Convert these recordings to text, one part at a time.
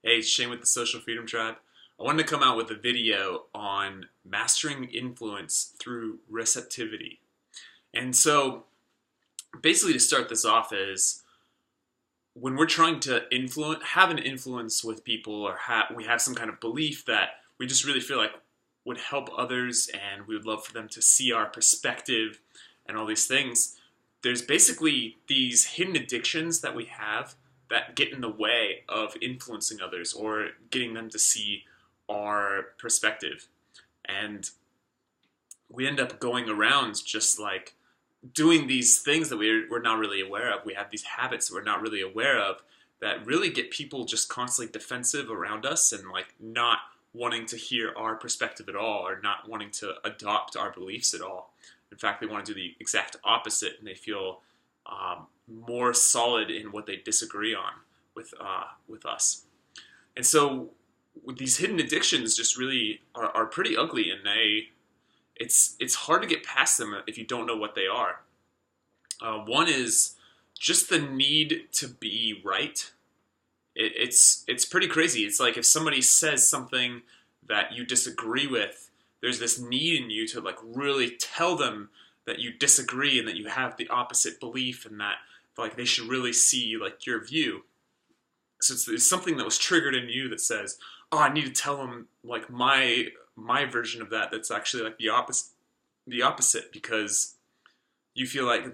Hey, it's Shane with the Social Freedom Tribe. I wanted to come out with a video on mastering influence through receptivity. And so, basically, to start this off is when we're trying to have an influence with people, or we have some kind of belief that we just really feel like would help others, and we would love for them to see our perspective and all these things. There's basically these hidden addictions that we have that get in the way of influencing others or getting them to see our perspective. And we end up going around just like doing these things that we're not really aware of. We have these habits that we're not really aware of that really get people just constantly defensive around us and like not wanting to hear our perspective at all, or not wanting to adopt our beliefs at all. In fact, they want to do the exact opposite, and they feel more solid in what they disagree on with us. And so these hidden addictions just really are pretty ugly, and it's hard to get past them if you don't know what they are. One is just the need to be right. It's pretty crazy. It's like if somebody says something that you disagree with, there's this need in you to like really tell them that you disagree and that you have the opposite belief, and that like they should really see like your view. So it's something that was triggered in you that says, "Oh, I need to tell them like my version of that. That's actually like the opposite, because you feel like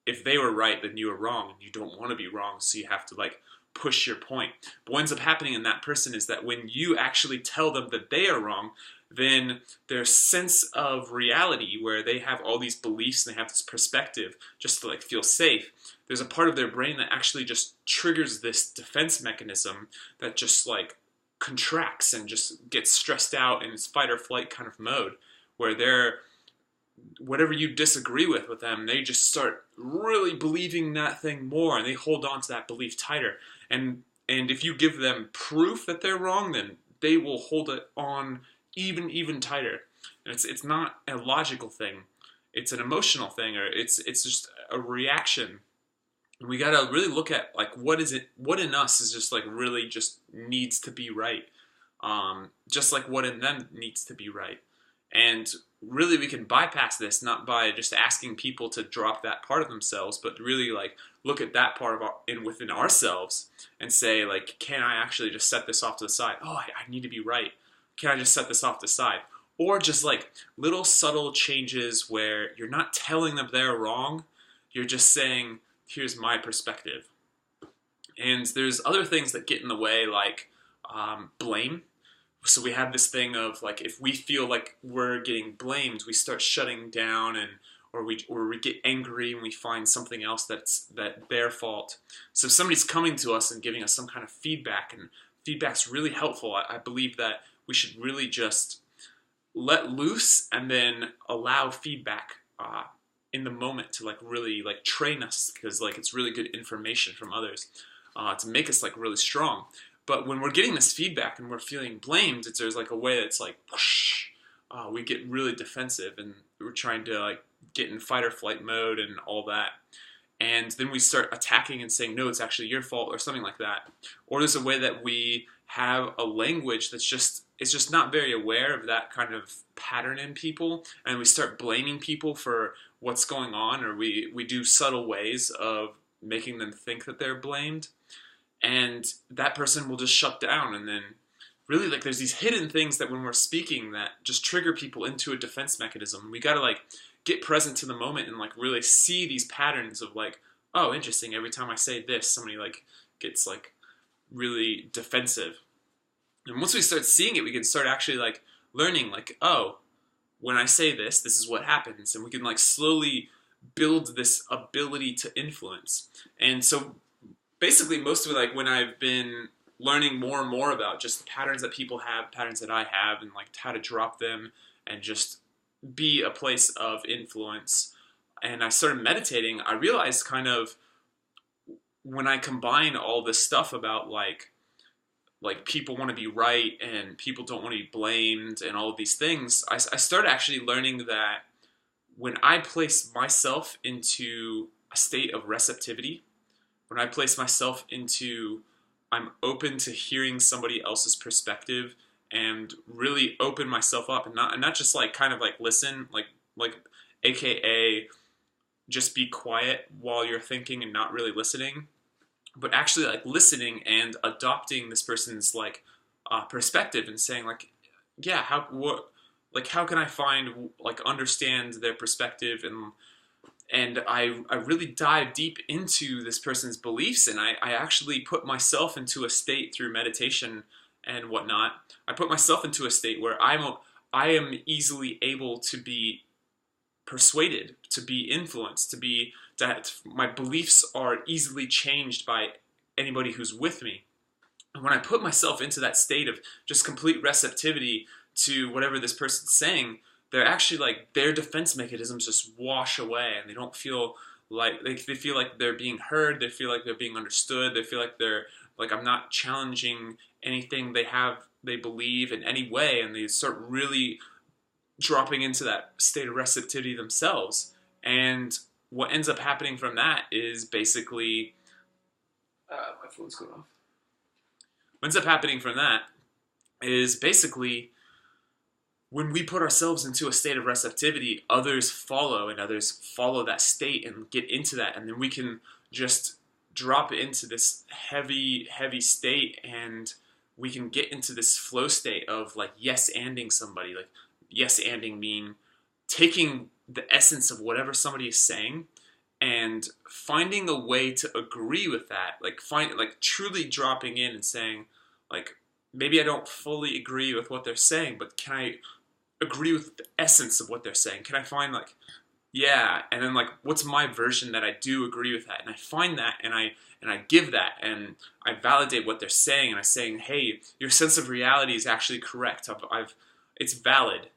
if they were right, then you were wrong, and you don't want to be wrong, so you have to like push your point." But what ends up happening in that person is that when you actually tell them that they are wrong, then their sense of reality, where they have all these beliefs and they have this perspective just to like feel safe, there's a part of their brain that actually just triggers this defense mechanism that just like contracts and just gets stressed out in its fight or flight kind of mode, where whatever you disagree with them, they just start really believing that thing more, and they hold on to that belief tighter. And if you give them proof that they're wrong, then they will hold it on even tighter. And it's not a logical thing; it's an emotional thing, or it's just a reaction. And we gotta really look at like what in us is just like really just needs to be right, just like what in them needs to be right. And really, we can bypass this not by just asking people to drop that part of themselves, but really like look at that part within ourselves and say like, can I actually just set this off to the side? Oh, I need to be right. Can I just set this off to the side? Or just like little subtle changes where you're not telling them they're wrong. You're just saying, here's my perspective. And there's other things that get in the way, like blame. So we have this thing of like, if we feel like we're getting blamed, we start shutting down, or we get angry, and we find something else that's their fault. So if somebody's coming to us and giving us some kind of feedback, and feedback's really helpful, I believe that we should really just let loose and then allow feedback in the moment to like really like train us, because like it's really good information from others to make us like really strong. But when we're getting this feedback and we're feeling blamed, there's like a way that's like whoosh, we get really defensive, and we're trying to like get in fight or flight mode and all that. And then we start attacking and saying, no, it's actually your fault, or something like that. Or there's a way that we have a language that's just not very aware of that kind of pattern in people, and we start blaming people for what's going on, or we do subtle ways of making them think that they're blamed. And that person will just shut down, and then really like there's these hidden things that when we're speaking that just trigger people into a defense mechanism. We gotta like get present to the moment and like really see these patterns of like, oh, interesting, every time I say this, somebody like gets like really defensive. And once we start seeing it, we can start actually like learning like, oh, when I say this, this is what happens. And we can like slowly build this ability to influence. And so basically most of it, like when I've been learning more and more about just the patterns that people have, patterns that I have, and like how to drop them and just be a place of influence, and I started meditating, I realized kind of when I combine all this stuff about like people want to be right and people don't want to be blamed and all of these things, I started actually learning that when I place myself into a state of receptivity, when I place myself into I'm open to hearing somebody else's perspective and really open myself up, and not just like kind of like listen, like AKA just be quiet while you're thinking and not really listening, but actually like listening and adopting this person's like perspective and saying like, yeah, how can I find like understand their perspective, and I really dive deep into this person's beliefs, and I actually put myself into a state through meditation and whatnot. I put myself into a state where I am easily able to be persuaded, to be influenced, that my beliefs are easily changed by anybody who's with me. And when I put myself into that state of just complete receptivity to whatever this person's saying, they're actually like their defense mechanisms just wash away, and they don't feel like they feel like they're being heard. They feel like they're being understood. They feel like they're like I'm not challenging anything they believe in any way, and they start really dropping into that state of receptivity themselves. And what ends up happening from that is basically my phone's going off. What ends up happening from that is basically when we put ourselves into a state of receptivity, others follow, and others follow that state and get into that, and then we can just drop into this heavy, heavy state, and we can get into this flow state of like yes-anding somebody. Like yes-anding mean taking the essence of whatever somebody is saying and finding a way to agree with that. Like truly dropping in and saying, like, maybe I don't fully agree with what they're saying, but can I agree with the essence of what they're saying? Can I find like, yeah, and then like, what's my version that I do agree with that? And I find that, and I give that, and I validate what they're saying, and I'm saying, hey, your sense of reality is actually correct. It's valid.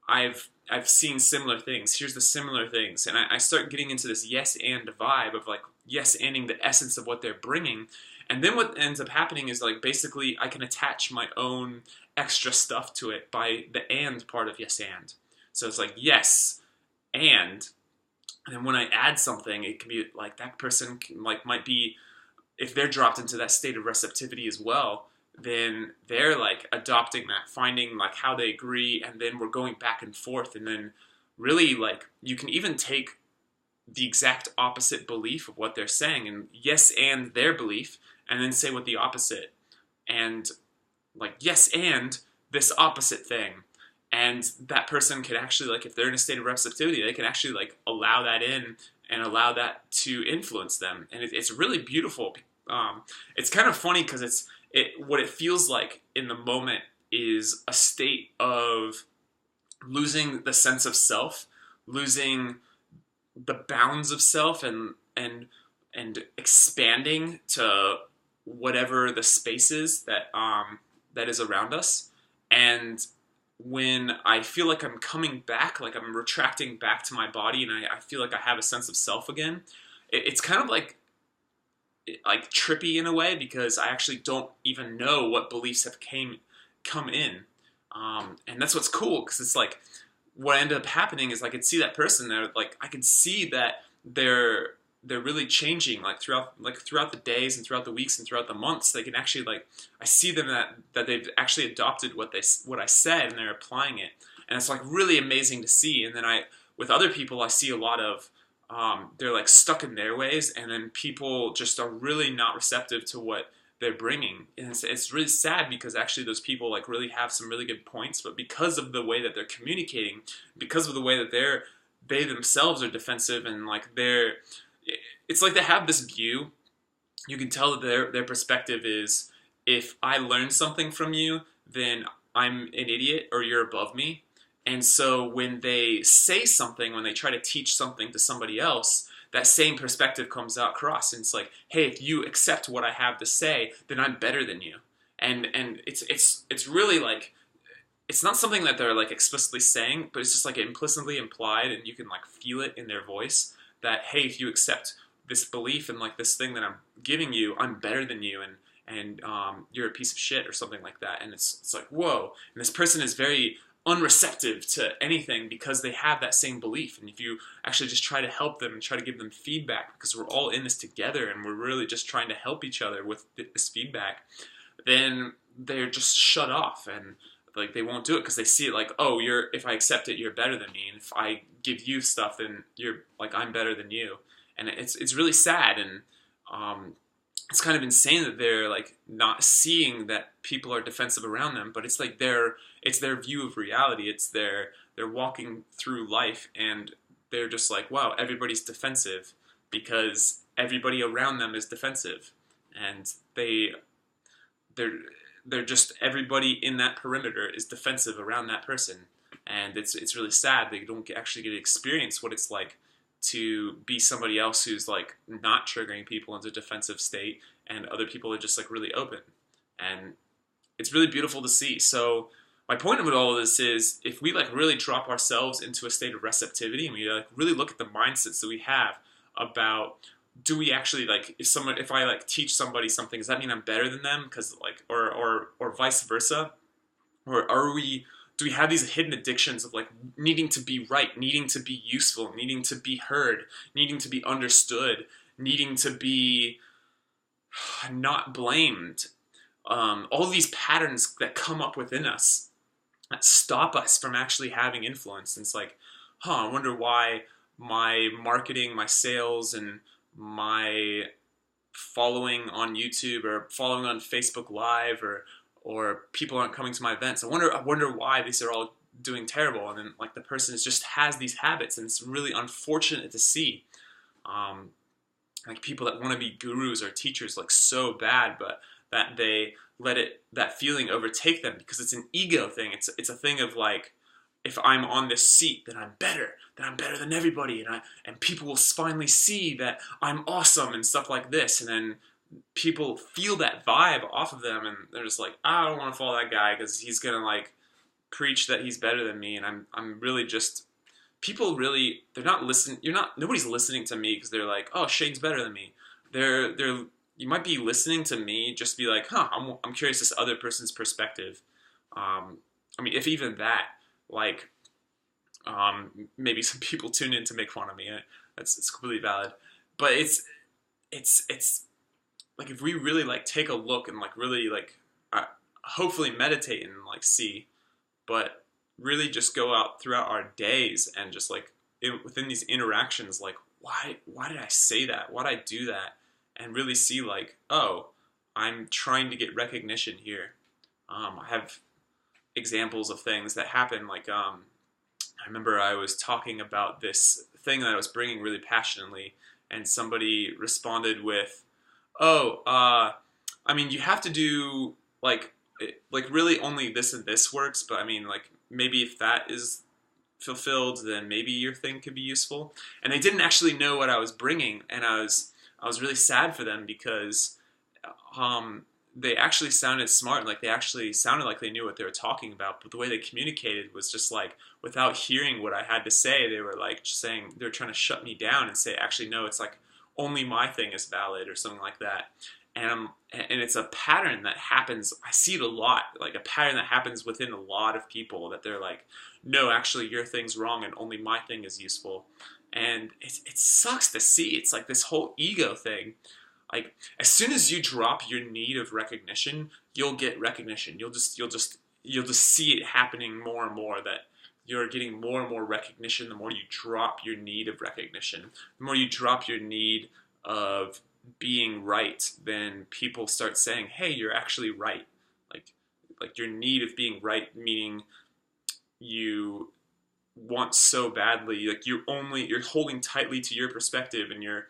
I've seen similar things. Here's the similar things, and I start getting into this yes and vibe of like yes anding the essence of what they're bringing, and then what ends up happening is like basically I can attach my own extra stuff to it by the and part of yes and. So it's like yes and then when I add something, it can be like that person can, like might be, if they're dropped into that state of receptivity as well, then they're like adopting that, finding like how they agree, and then we're going back and forth, and then really like you can even take the exact opposite belief of what they're saying and yes and their belief, and then say what the opposite, and like yes and this opposite thing, and that person can actually like, if they're in a state of receptivity, they can actually like allow that in and allow that to influence them, and it's really beautiful. It's kind of funny because what it feels like in the moment is a state of losing the sense of self, losing the bounds of self, and expanding to whatever the space is that is around us. And when I feel like I'm coming back, like I'm retracting back to my body, and I feel like I have a sense of self again, it's kind of like trippy in a way, because I actually don't even know what beliefs have come in, and that's what's cool, because it's like what ended up happening is I could see that person there, like I could see that they're really changing, like throughout the days and throughout the weeks and throughout the months. They can actually like, I see them that they've actually adopted what I said, and they're applying it, and it's like really amazing to see. And then with other people I see a lot of they're like stuck in their ways, and then people just are really not receptive to what they're bringing, and it's really sad, because actually those people like really have some really good points, but because of the way that they're communicating, because of the way that they themselves are defensive, and like it's like they have this view. You can tell that their perspective is, if I learn something from you, then I'm an idiot or you're above me. And so when they say something, when they try to teach something to somebody else, that same perspective comes out across, and it's like, hey, if you accept what I have to say, then I'm better than you. And it's really like, it's not something that they're like explicitly saying, but it's just like implicitly implied, and you can like feel it in their voice that, hey, if you accept this belief and like this thing that I'm giving you, I'm better than you, and you're a piece of shit or something like that. And it's like, whoa. And this person is very unreceptive to anything because they have that same belief. And if you actually just try to help them and try to give them feedback, because we're all in this together and we're really just trying to help each other with this feedback, then they're just shut off and like they won't do it because they see it like, oh, if I accept it, you're better than me, and if I give you stuff, then you're like, I'm better than you. And it's really sad, and it's kind of insane that they're like not seeing that people are defensive around them, but it's like it's their view of reality. They're walking through life and they're just like, wow, everybody's defensive because everybody around them is defensive, and they're just, everybody in that perimeter is defensive around that person, and it's really sad they don't actually get to experience what it's like to be somebody else who's like not triggering people into a defensive state, and other people are just like really open, and it's really beautiful to see. So my point of it all of this is, if we like really drop ourselves into a state of receptivity and we like really look at the mindsets that we have about, do we actually like, if I like teach somebody something, does that mean I'm better than them? Because like, or vice versa, or do we have these hidden addictions of like needing to be right, needing to be useful, needing to be heard, needing to be understood, needing to be not blamed? All these patterns that come up within us that stop us from actually having influence. And it's like, I wonder why my marketing, my sales, and my following on YouTube or following on Facebook Live, or people aren't coming to my events. I wonder why these are all doing terrible. And then like the person just has these habits, and it's really unfortunate to see. Like people that want to be gurus or teachers like so bad, but that they let that feeling overtake them because it's an ego thing. It's a thing of like, if I'm on this seat, then I'm better than everybody, and people will finally see that I'm awesome and stuff like this. And then people feel that vibe off of them, and they're just like, I don't want to follow that guy because he's gonna like preach that he's better than me, and I'm really just, people really, they're not listening. Nobody's listening to me because they're like, oh, Shane's better than me. You might be listening to me just be like, I'm curious this other person's perspective. I mean, if even that, like, maybe some people tune in to make fun of me. It's completely valid, but it's like, if we really like take a look and like really like hopefully meditate and like see, but really just go out throughout our days and just like within these interactions, like why did I say that? Why did I do that? And really see like, oh, I'm trying to get recognition here. I have examples of things that happen. Like I remember I was talking about this thing that I was bringing really passionately, and somebody responded with, oh, I mean, you have to do like really only this and this works, but I mean, like, maybe if that is fulfilled, then maybe your thing could be useful. And they didn't actually know what I was bringing, and I was really sad for them because they actually sounded smart, like they actually sounded like they knew what they were talking about, but the way they communicated was just like, without hearing what I had to say, they were like just saying, they were trying to shut me down and say, actually, no, it's like only my thing is valid or something like that. And it's a pattern that happens. I see it a lot, like a pattern that happens within a lot of people, that they're like, no, actually your thing's wrong and only my thing is useful. And it sucks to see. It's like this whole ego thing. Like, as soon as you drop your need of recognition, you'll get recognition. You'll just see it happening more and more, that you're getting more and more recognition the more you drop your need of recognition. The more you drop your need of being right, then people start saying, hey, you're actually right. Like your need of being right, meaning you want so badly, like you're holding tightly to your perspective, and you're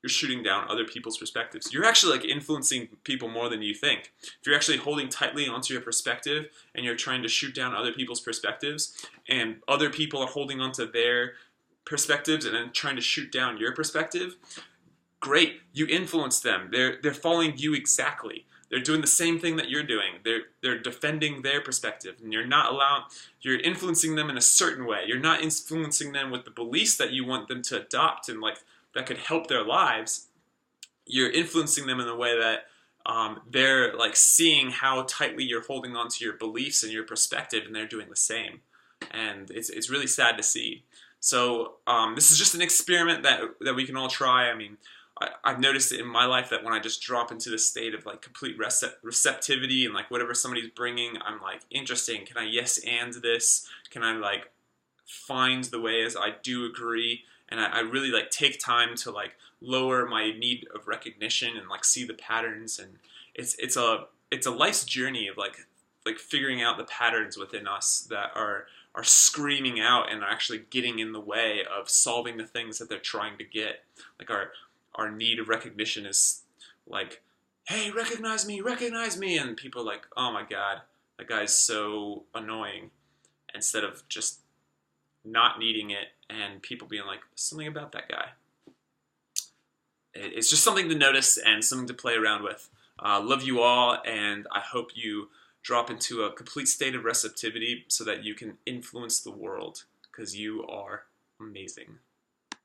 shooting down other people's perspectives. You're actually like influencing people more than you think. If you're actually holding tightly onto your perspective and you're trying to shoot down other people's perspectives, and other people are holding onto their perspectives and then trying to shoot down your perspective, great, you influence them. They're following you exactly. They're doing the same thing that you're doing. They're defending their perspective, and you're influencing them in a certain way. You're not influencing them with the beliefs that you want them to adopt and like that could help their lives. You're influencing them in a way that they're like seeing how tightly you're holding on to your beliefs and your perspective, and they're doing the same. And it's really sad to see. So this is just an experiment that we can all try. I mean, I've noticed it in my life that when I just drop into this state of like complete receptivity and like whatever somebody's bringing, I'm like, interesting. Can I yes and this? Can I like find the ways I do agree? And I really like take time to like lower my need of recognition and like see the patterns. And it's a life's journey of like figuring out the patterns within us that are screaming out and are actually getting in the way of solving the things that they're trying to get. Like our need of recognition is like, hey, recognize me, and people are like, oh my god, that guy's so annoying, instead of just not needing it and people being like, something about that guy. It's just something to notice and something to play around with. Love you all, and I hope you drop into a complete state of receptivity so that you can influence the world, because you are amazing.